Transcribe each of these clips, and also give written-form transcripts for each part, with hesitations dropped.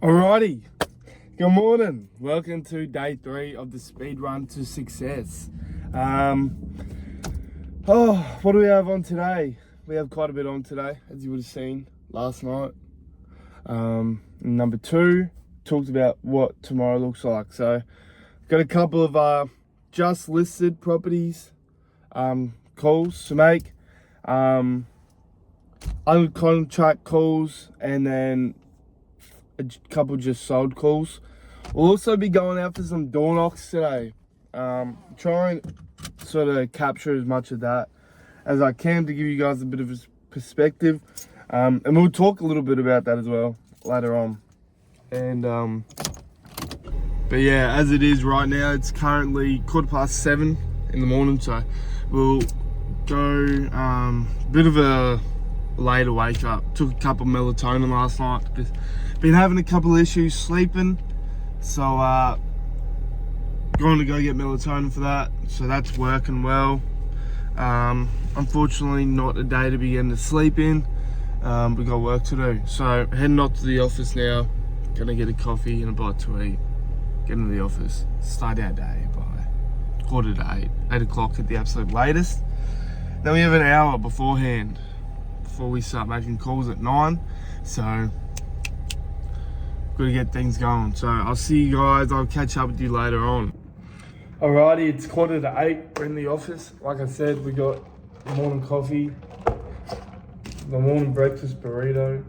Alrighty, good morning. Welcome to day 3 of the speed run to success. What do we have on today? We have quite a bit on today, as you would have seen last night. Number 2, talked about what tomorrow looks like. So, got a couple of just listed properties calls to make, under contract calls, and then a couple just sold calls. We'll also be going out for some door knocks today. Try and sort of capture as much of that as I can to give you guys a bit of a perspective. And we'll talk a little bit about that as well later on. And but yeah, as it is right now, it's currently 7:15 in the morning, so we'll go bit of a later wake up. Took a couple of melatonin last night. Been having a couple of issues sleeping, so going to go get melatonin for that. So that's working well. Unfortunately, not a day to be getting to sleep in. We got work to do. So heading off to the office now. Gonna get a coffee and a bite to eat. Get into the office. Start our day by 7:45, 8 o'clock at the absolute latest. Then we have an hour beforehand before we start making calls at 9. So got to get things going. So I'll see you guys. I'll catch up with you later on. Alrighty, it's 7:45. We're in the office. Like I said, we got the morning coffee, the morning breakfast burrito.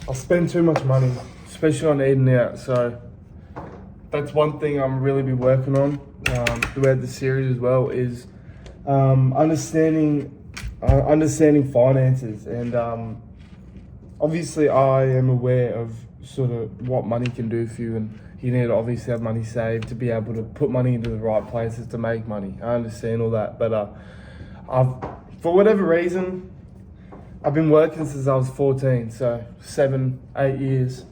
I spend too much money, especially on eating out. So that's one thing I'm really be working on throughout the series as well, is understanding finances. And obviously I am aware of sort of what money can do for you, and you need to obviously have money saved to be able to put money into the right places to make money. I understand all that, but for whatever reason, I've been working since I was 14, so 7-8 years.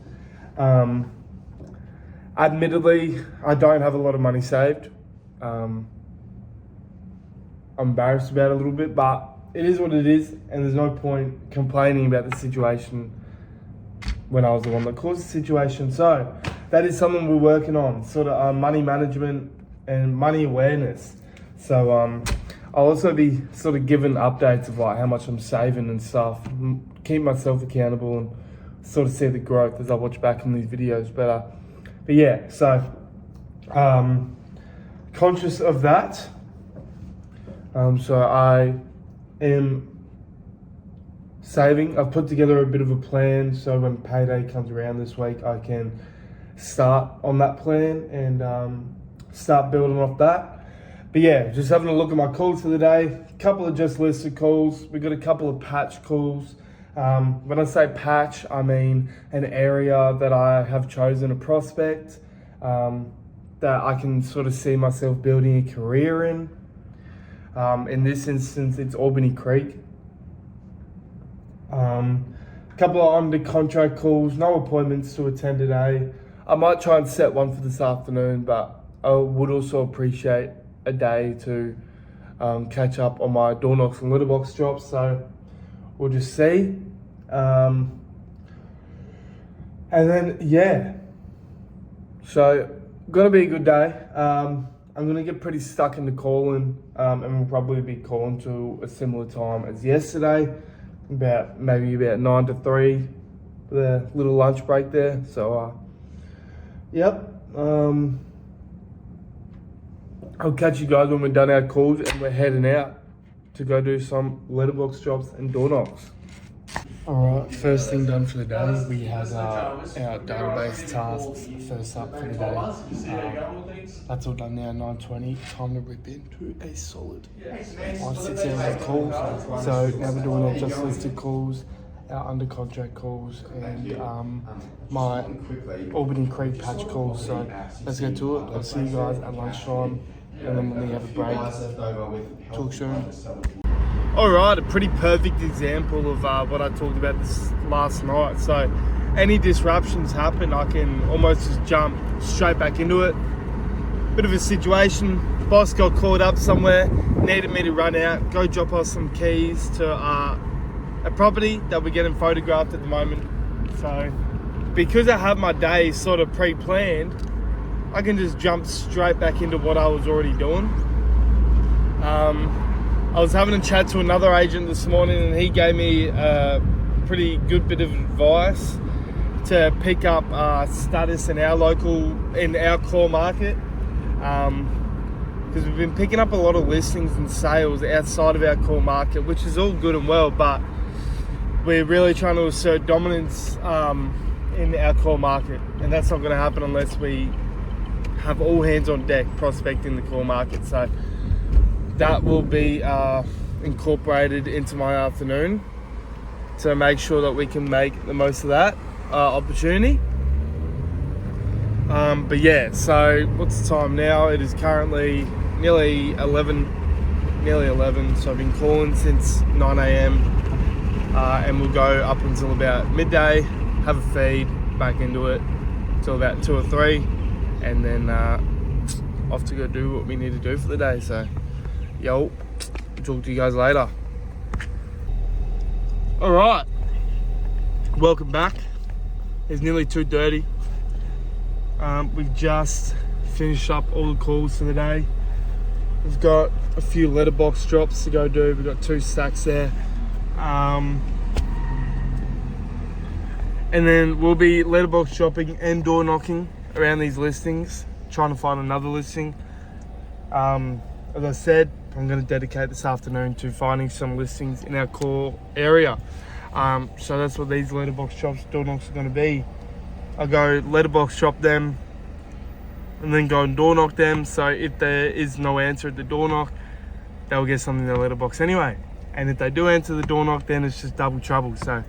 Admittedly, I don't have a lot of money saved. I'm embarrassed about it a little bit, but it is what it is, and there's no point complaining about the situation when I was the one that caused the situation. So that is something we're working on, sort of money management and money awareness. So I'll also be sort of giving updates of like how much I'm saving and stuff, keep myself accountable and sort of see the growth as I watch back on these videos. But yeah, so conscious of that. So I am saving. I've put together a bit of a plan, so when payday comes around this week, I can start on that plan and start building off that. But yeah, just having a look at my calls for the day. A couple of just listed calls. We got a couple of patch calls. When I say patch, I mean an area that I have chosen a prospect that I can sort of see myself building a career in. In this instance, it's Albany Creek. A couple of under contract calls, no appointments to attend today. I might try and set one for this afternoon, but I would also appreciate a day to catch up on my door knocks and letterbox drops. So we'll just see. And then, yeah. So, gonna be a good day. I'm gonna get pretty stuck into calling, and we'll probably be calling to a similar time as yesterday, maybe about 9 to 3, with a little lunch break there. So, yep. I'll catch you guys when we're done our calls and we're heading out to go do some letterbox drops and door knocks. Alright, first thing done for the day, we have our database tasks first up for the day. That's all done now, 9:20. Time to rip into a solid 5-6 hours of calls. So now we're doing our just listed calls, our under contract calls, and my Albany Creek patch calls. So let's get to it. I'll see you guys at lunchtime, and then when we have a break, talk soon. Alright, a pretty perfect example of what I talked about this last night. So any disruptions happen, I can almost just jump straight back into it. Bit of a situation, boss got called up somewhere, needed me to run out, go drop off some keys to a property that we're getting photographed at the moment. So because I have my day sort of pre-planned, I can just jump straight back into what I was already doing. I was having a chat to another agent this morning, and he gave me a pretty good bit of advice to pick up status in our core market, because we've been picking up a lot of listings and sales outside of our core market, which is all good and well, but we're really trying to assert dominance in our core market, and that's not going to happen unless we have all hands on deck prospecting the core market. So that will be incorporated into my afternoon to make sure that we can make the most of that opportunity. But yeah, so what's the time now? It is currently nearly 11, so I've been calling since 9 a.m. And we'll go up until about midday, have a feed, back into it till about 2 or 3, and then off to go do what we need to do for the day. So yo, talk to you guys later. All right, welcome back. It's nearly 2:30. We've just finished up all the calls for the day. We've got a few letterbox drops to go do. We've got 2 stacks there. And then we'll be letterbox shopping and door knocking around these listings, trying to find another listing. As I said, I'm going to dedicate this afternoon to finding some listings in our core area. So that's what these letterbox shops, door knocks are going to be. I'll go letterbox shop them and then go and door knock them. So if there is no answer at the door knock, they'll get something in their letterbox anyway. And if they do answer the door knock, then it's just double trouble. So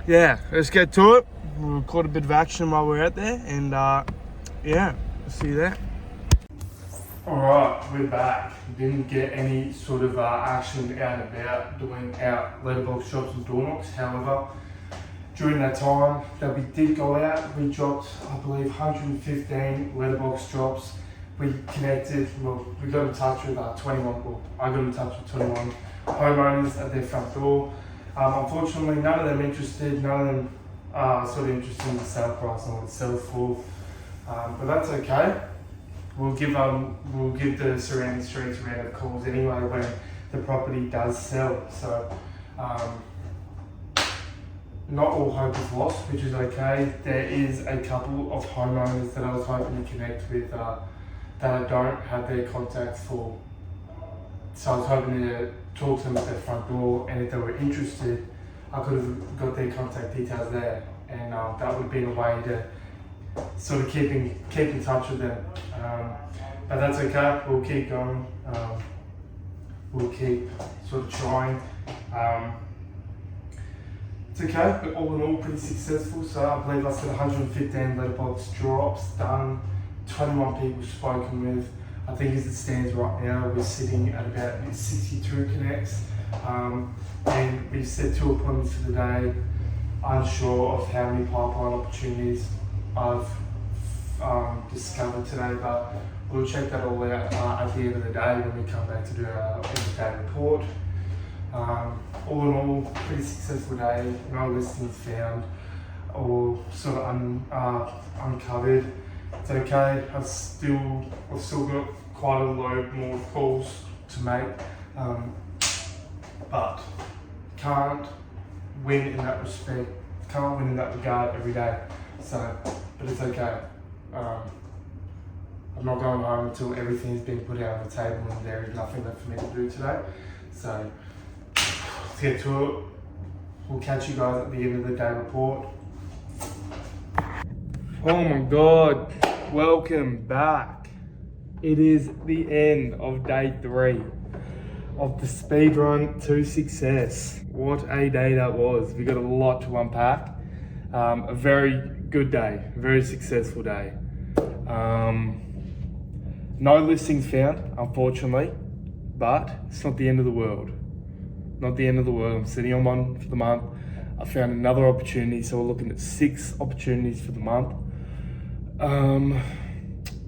yeah, let's get to it. We'll record a bit of action while we're out there, and yeah, I'll see you there. Alright, we're back. Didn't get any sort of action out and about doing our letterbox shops and door knocks. However, during that time that we did go out, we dropped, I believe, 115 letterbox drops. We connected, well, we got in touch with 21, well, I got in touch with 21 homeowners at their front door. Unfortunately, none of them interested, none of them sort of interested in the sale price and what it sells for. But that's okay. We'll give the surrounding streets a round of calls anyway when the property does sell. So not all hope is lost, which is okay. There is a couple of homeowners that I was hoping to connect with that I don't have their contacts for. So I was hoping to talk to them at their front door, and if they were interested, I could have got their contact details there, and that would have been a way to sort of keep in touch with them. But that's okay, we'll keep going. We'll keep sort of trying. It's okay, but all in all pretty successful. So I believe I said 115 letterbox drops done, 21 people spoken with. I think as it stands right now, we're sitting at about 62 connects. And we've set 2 appointments for the day. Unsure of how many pipeline opportunities I've discovered today, but we'll check that all out at the end of the day when we come back to do our day report. All in all, pretty successful day. No listings found or sort of uncovered. It's okay. I've still got quite a load more calls to make, but can't win in that respect. Can't win in that regard every day. So, but it's okay. I'm not going home until everything's been put out on the table and there is nothing left for me to do today. So let's get to it. We'll catch you guys at the end of the day report. Oh my God, welcome back. It is the end of day 3 of the speed run to success. What a day that was. We got a lot to unpack. A very good day, very successful day. No listings found, unfortunately, but it's not the end of the world. Not the end of the world. I'm sitting on one for the month. I found another opportunity, so we're looking at 6 opportunities for the month.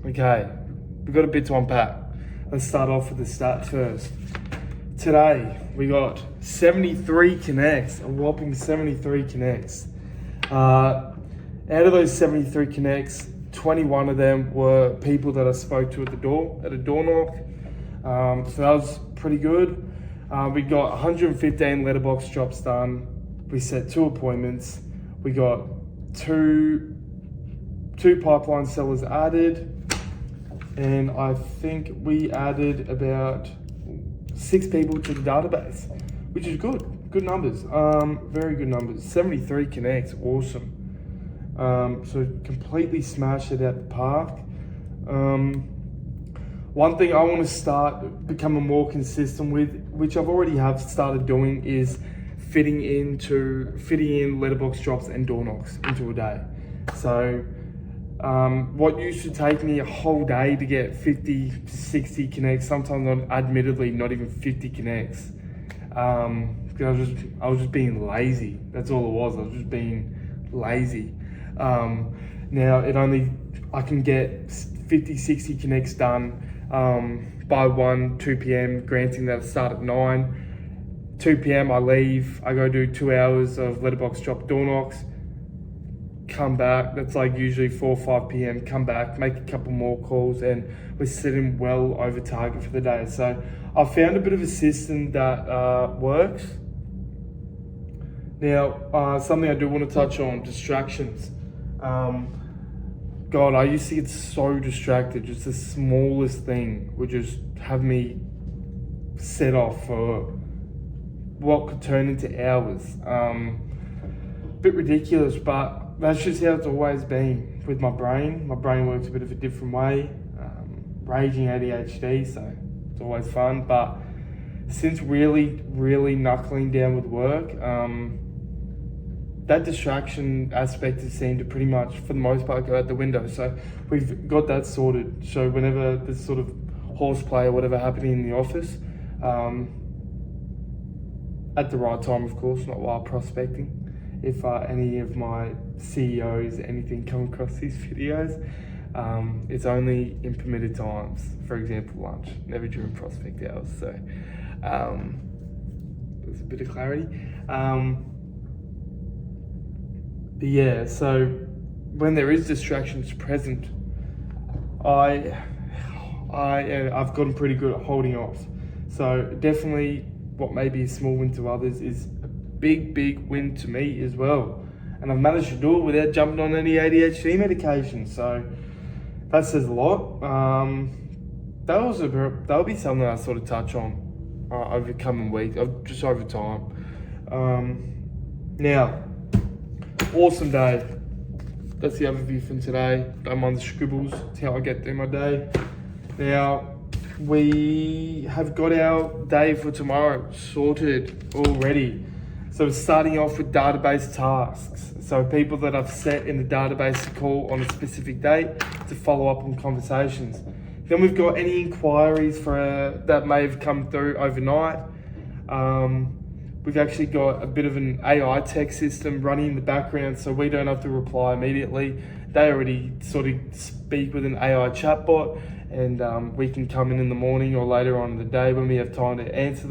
Okay, we've got a bit to unpack. Let's start off with the stats first. Today, we got 73 connects, a whopping 73 connects. Out of those 73 connects, 21 of them were people that I spoke to at a door knock. So that was pretty good. We got 115 letterbox drops done. We set 2 appointments. We got two pipeline sellers added, and I think we added about 6 people to the database, which is good. Good numbers. Very good numbers. 73 connects. Awesome. So completely smashed it out the park. One thing I want to start becoming more consistent with, which I've already have started doing, is fitting in letterbox drops and door knocks into a day. So what used to take me a whole day to get 50 to 60 connects, sometimes admittedly not even 50 connects, because I was just being lazy. That's all it was. I was just being lazy. Now I can get 50, 60 connects done by 2 p.m, granting that I start at 9. 2 p.m. I leave, I go do 2 hours of letterbox drop door knocks, come back, that's like usually 4 or 5 p.m, come back, make a couple more calls, and we're sitting well over target for the day. So I found a bit of a system that works. Now, something I do want to touch on, distractions. God, I used to get so distracted. Just the smallest thing would just have me set off for what could turn into hours. Bit ridiculous, but that's just how it's always been with my brain. My brain works a bit of a different way. Raging ADHD, so it's always fun. But since really knuckling down with work, that distraction aspect has seemed to pretty much, for the most part, go out the window. So we've got that sorted. So whenever there's sort of horseplay or whatever happening in the office, at the right time, of course, not while prospecting. If any of my CEOs, anything, come across these videos, it's only in permitted times. For example, lunch, never during prospect hours. So there's a bit of clarity. But yeah, so when there is distractions present, I've gotten pretty good at holding off. So definitely what may be a small win to others is a big win to me as well. And I've managed to do it without jumping on any ADHD medication. So that says a lot. That'll be something I sort of touch on over coming weeks, just over time. Now, awesome day. That's the overview from today. Don't mind the scribbles. It's how I get through my day. Now, we have got our day for tomorrow sorted already. So we're starting off with database tasks. So people that I've set in the database to call on a specific date to follow up on conversations. Then we've got any inquiries that may have come through overnight. We've actually got a bit of an AI tech system running in the background, so we don't have to reply immediately. They already sort of speak with an AI chatbot, and we can come in the morning or later on in the day when we have time to answer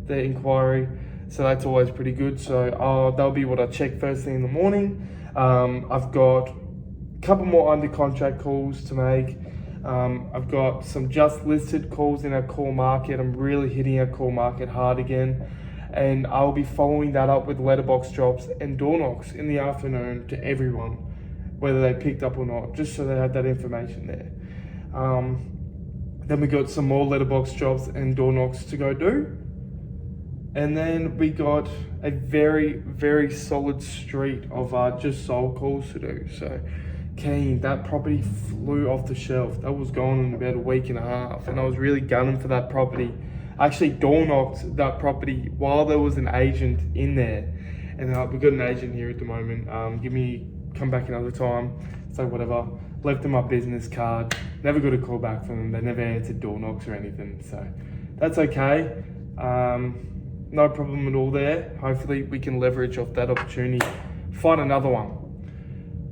the inquiry. So that's always pretty good. So that'll be what I check first thing in the morning. I've got a couple more under contract calls to make. I've got some just listed calls in our core market. I'm really hitting our core market hard again. And I'll be following that up with letterbox drops and door knocks in the afternoon to everyone, whether they picked up or not, just so they have that information there. Then we got some more letterbox drops and door knocks to go do. And then we got a very solid streak of just sold calls to do. So Keen, that property flew off the shelf. That was gone in about a week and a half, and I was really gunning for that property. I actually door knocked that property while there was an agent in there, and we've got an agent here at the moment. Come back another time, so whatever. Left them my business card. Never got a call back from them. They never answered door knocks or anything, so that's okay. No problem at all there. Hopefully we can leverage off that opportunity. Find another one.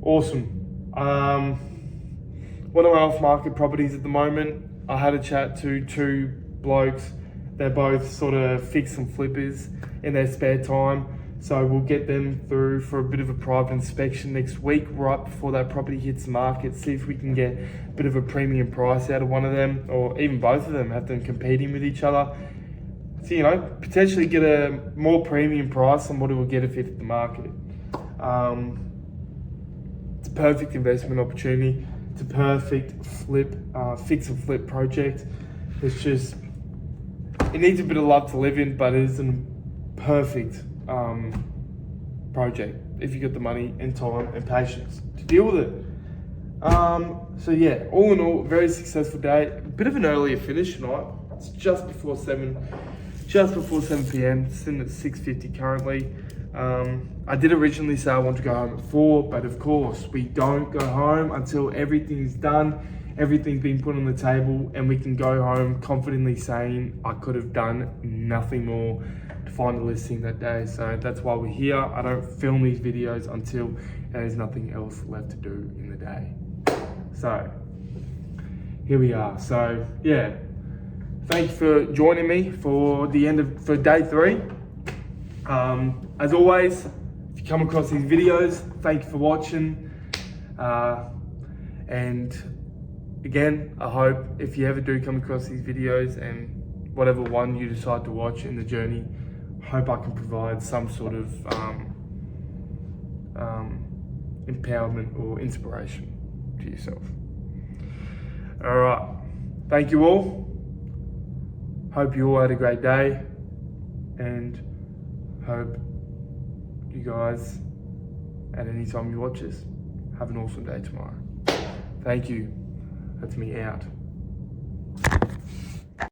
Awesome. One of my off-market properties at the moment, I had a chat to 2 blokes. They're both sort of fix and flippers in their spare time. So we'll get them through for a bit of a private inspection next week, right before that property hits the market, see if we can get a bit of a premium price out of one of them, or even both of them, have them competing with each other. So, you know, potentially get a more premium price than what it will get if it hit the market. It's a perfect investment opportunity. It's a perfect flip, fix and flip project. It's just, it needs a bit of love to live in, but it is a perfect project if you got the money and time and patience to deal with it. So yeah, all in all, very successful day. A bit of an earlier finish tonight. It's just before 7 p.m. Sitting at 6:50 currently. I did originally say I want to go home at 4, but of course we don't go home until everything's done, everything's been put on the table, and we can go home confidently saying I could have done nothing more to find a listing that day. So that's why we're here. I don't film these videos until there's nothing else left to do in the day. So here we are. So yeah, thanks for joining me for day 3. As always, if you come across these videos, thank you for watching. And again, I hope if you ever do come across these videos, and whatever one you decide to watch in the journey, I hope I can provide some sort of empowerment or inspiration to yourself. All right, thank you all. Hope you all had a great day, and hope you guys, at any time you watch this, have an awesome day tomorrow. Thank you. That's me out.